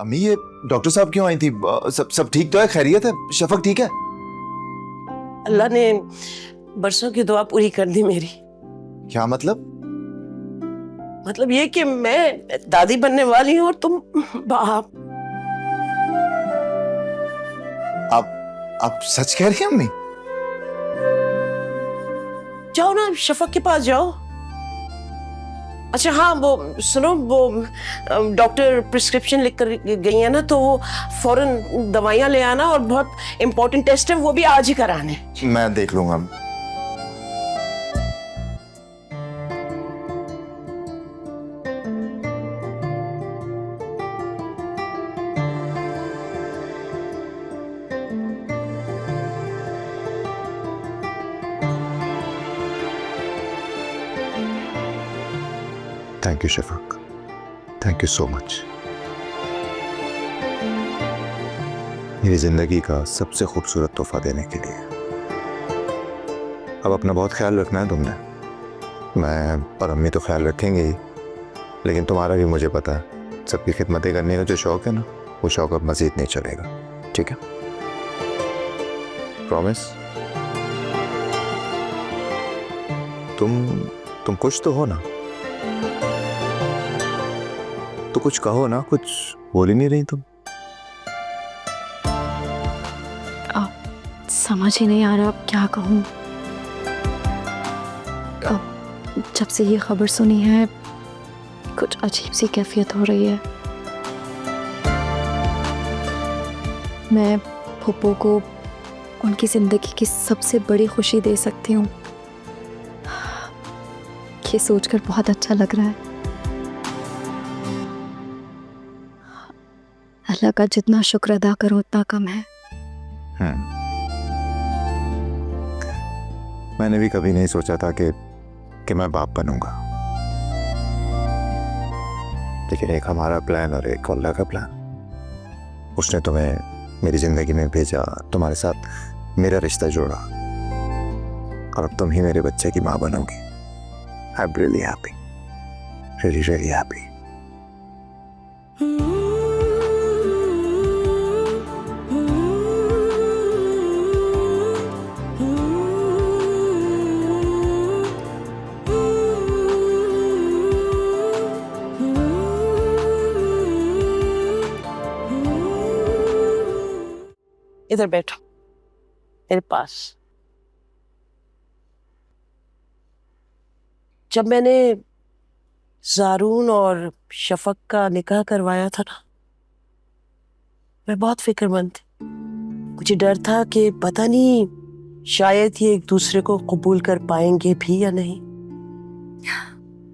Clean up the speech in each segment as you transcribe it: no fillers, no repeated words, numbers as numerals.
अम्मी ये डॉक्टर साहब क्यों आई थी? सब ठीक तो है? खैरियत है? शफक ठीक है? अल्लाह ने बरसों की दुआ पूरी कर दी मेरी। क्या मतलब? मतलब ये कि मैं दादी बनने वाली हूँ और तुम बाप। आप सच कह रही हैं अम्मी? जाओ ना शफक के पास जाओ। अच्छा हाँ, वो सुनो, वो डॉक्टर प्रिस्क्रिप्शन लिख कर गई है ना, तो वो फौरन दवाइयाँ ले आना और बहुत इंपॉर्टेंट टेस्ट है वो भी आज ही कराने। मैं देख लूंगा। Thank you Shafaq, thank you so much. मेरी जिंदगी का सबसे खूबसूरत तोहफा देने के लिए। अब अपना बहुत ख्याल रखना है तुमने। मैं और अम्मी तो ख्याल रखेंगे ही, लेकिन तुम्हारा भी मुझे पता है, सबकी खिदमतें करने का जो शौक है ना, वो शौक अब मजीद नहीं चलेगा। ठीक है? प्रॉमिस? तुम कुछ तो हो ना? तो कुछ कहो ना, कुछ बोल ही नहीं रही तुम। समझ ही नहीं आ रहा अब क्या कहूँ। जब से ये खबर सुनी है कुछ अजीब सी कैफियत हो रही है। मैं फूफो को उनकी जिंदगी की सबसे बड़ी खुशी दे सकती हूँ, ये सोचकर बहुत अच्छा लग रहा है। अल्लाह का जितना शुक्र अदा करो उतना कम है। मैंने भी कभी नहीं सोचा था कि मैं बाप बनूंगा, लेकिन एक हमारा प्लान और एक अल्लाह का प्लान, उसने तुम्हें मेरी जिंदगी में भेजा, तुम्हारे साथ मेरा रिश्ता जोड़ा, और अब तुम ही मेरे बच्चे की माँ बनोगी। I am really happy, really really happy. इधर बैठो मेरे पास। जब मैंने ज़ारून और शफक का निकाह करवाया था ना, मैं बहुत फिक्रमंद थी। मुझे डर था कि पता नहीं शायद ये एक दूसरे को कबूल कर पाएंगे भी या नहीं।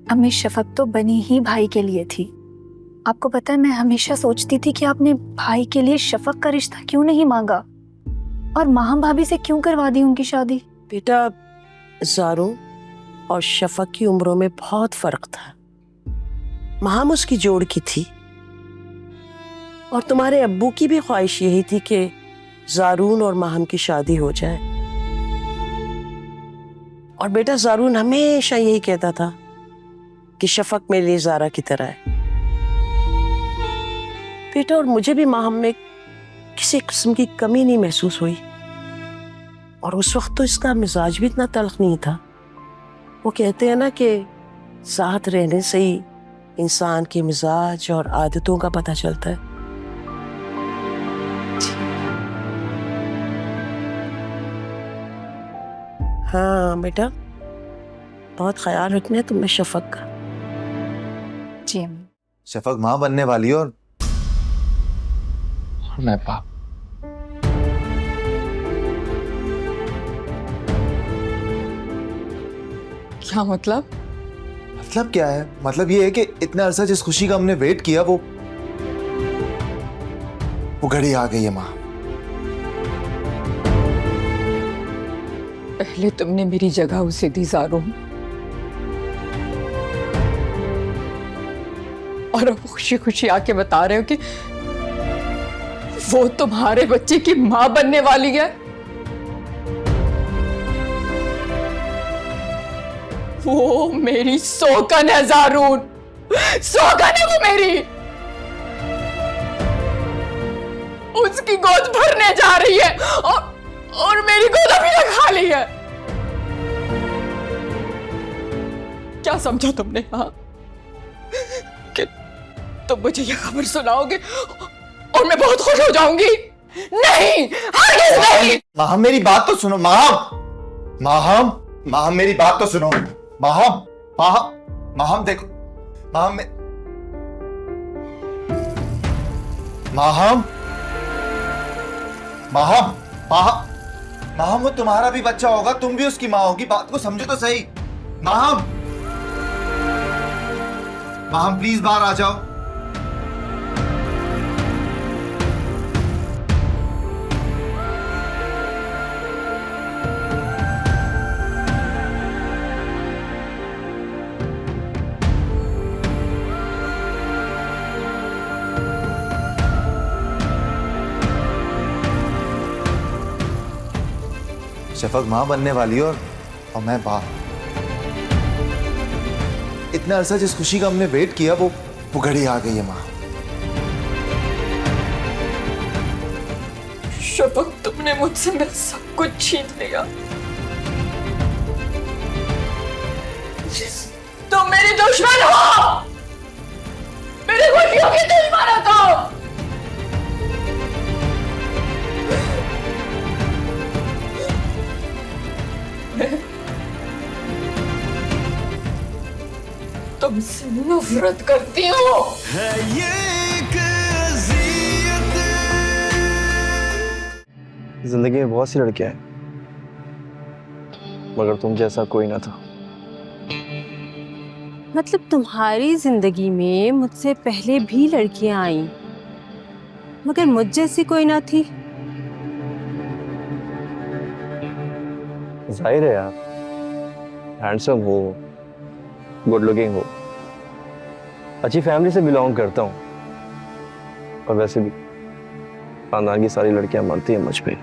अम्मी शफक तो बनी ही भाई के लिए थी। आपको पता है मैं हमेशा सोचती थी कि आपने भाई के लिए शफक का रिश्ता क्यों नहीं मांगा और माहम भाभी से क्यों करवा दी उनकी शादी। बेटा, ज़ारून और शफक की उम्रों में बहुत फर्क था। माहम उसकी जोड़ की थी और तुम्हारे अब्बू की भी ख्वाहिश यही थी कि ज़ारून और माहम की शादी हो जाए। और बेटा, ज़ारून हमेशा यही कहता था कि शफक मेरे लिए ज़ारा की तरह है। बेटा, और मुझे भी माहम में किसी किस्म की कमी नहीं महसूस हुई। और उस वक्त तो इसका मिजाज भी इतना तल्ख नहीं था। वो कहते हैं ना कि साथ रहने से ही इंसान के मिजाज और आदतों का पता चलता है। हाँ बेटा, बहुत ख्याल रखना है तुम्हें शफक का। जी शफक माँ बनने वाली है और मैं बाप। क्या मतलब? मतलब क्या है? मतलब ये है कि इतना अरसा जिस खुशी का हमने वेट किया वो घड़ी आ गई है माँ। पहले तुमने मेरी जगह उसे दी ज़ारून, और अब खुशी खुशी आके बता रहे हो कि वो तुम्हारे बच्चे की माँ बनने वाली है। वो मेरी सौगन है ज़ारून, सौगन है वो मेरी। उसकी गोद भरने जा रही है और मेरी गोद अभी तक खाली है। क्या समझा तुमने? हाँ, कि तुम मुझे ये खबर सुनाओगे और मैं बहुत खुश हो जाऊंगी? नहीं, हरगिज़ नहीं। माहम मेरी बात तो सुनो। माहम मेरी बात तो सुनो। माहम देखो। माहम वो तुम्हारा भी बच्चा होगा, तुम भी उसकी माँ होगी, बात को समझो तो सही। माहम प्लीज बाहर आ जाओ। शफक माँ बनने वाली है और मैं बाप। इतना अरसा जिस खुशी का हमने वेट किया वो घड़ी आ गई है माँ। शफक, तुमने मुझसे मेरा सब कुछ छीन लिया। तुम मेरी दुश्मन हो, मेरी खुशियों की दुश्मन हो तुम। तुमसे नफरत करती हूँ। जिंदगी में बहुत सी लड़कियां हैं, मगर तुम जैसा कोई ना था। मतलब तुम्हारी जिंदगी में मुझसे पहले भी लड़कियां आईं, मगर मुझ जैसी कोई ना थी। जाहिर है यार, हैंडसम हो, गुड लुकिंग हो, अच्छी फैमिली से बिलोंग करता हूँ, और वैसे भी खानदान की सारी लड़कियां मानती हैं मुझ पे।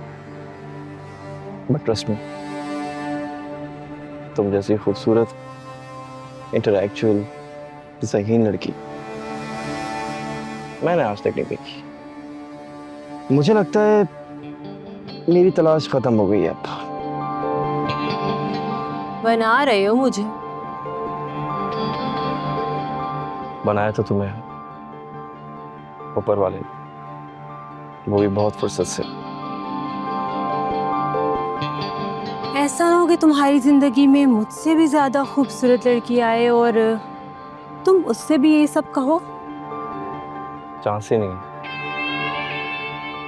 बट ट्रस्ट में, तुम जैसी खूबसूरत, इंटेलेक्चुअल, ज़हीन लड़की मैंने आज तक नहीं देखी। मुझे लगता है मेरी तलाश खत्म हो गई है अब। बना रहे हो मुझे? बनाया तो तुम्हें ऊपर वाले, वो भी बहुत फुर्सत से। ऐसा ना हो कि तुम्हारी जिंदगी में मुझसे भी ज्यादा खूबसूरत लड़की आए और तुम उससे भी ये सब कहो। चांस ही नहीं है,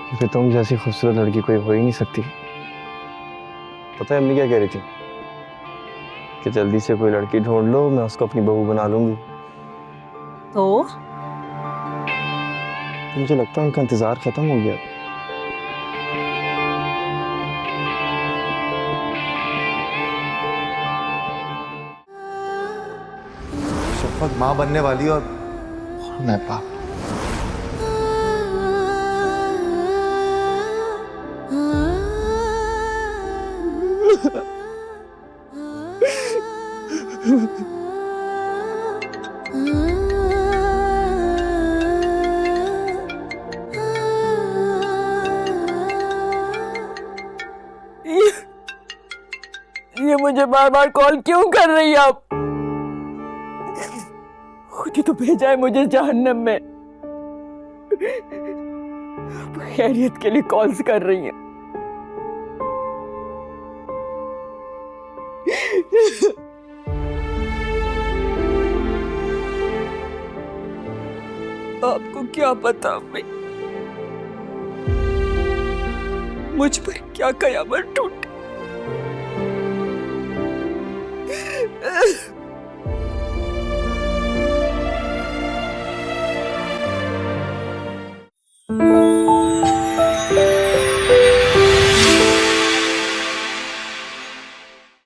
क्योंकि तुम जैसी खूबसूरत लड़की कोई हो ही नहीं सकती। पता है अम्मी क्या कह रही थी? कि जल्दी से कोई लड़की ढूंढ लो, मैं उसको अपनी बहू बना लूंगी। तो मुझे लगता है उनका इंतजार खत्म हो गया। शफक माँ बनने वाली और मैं बाप। ये मुझे बार बार कॉल क्यों कर रही है आप? खुद ही तो भेजा है मुझे जहन्नम में, खैरियत के लिए कॉल्स कर रही हैं। आपको क्या पता भाई, मुझ पर क्या कयामत टूटी।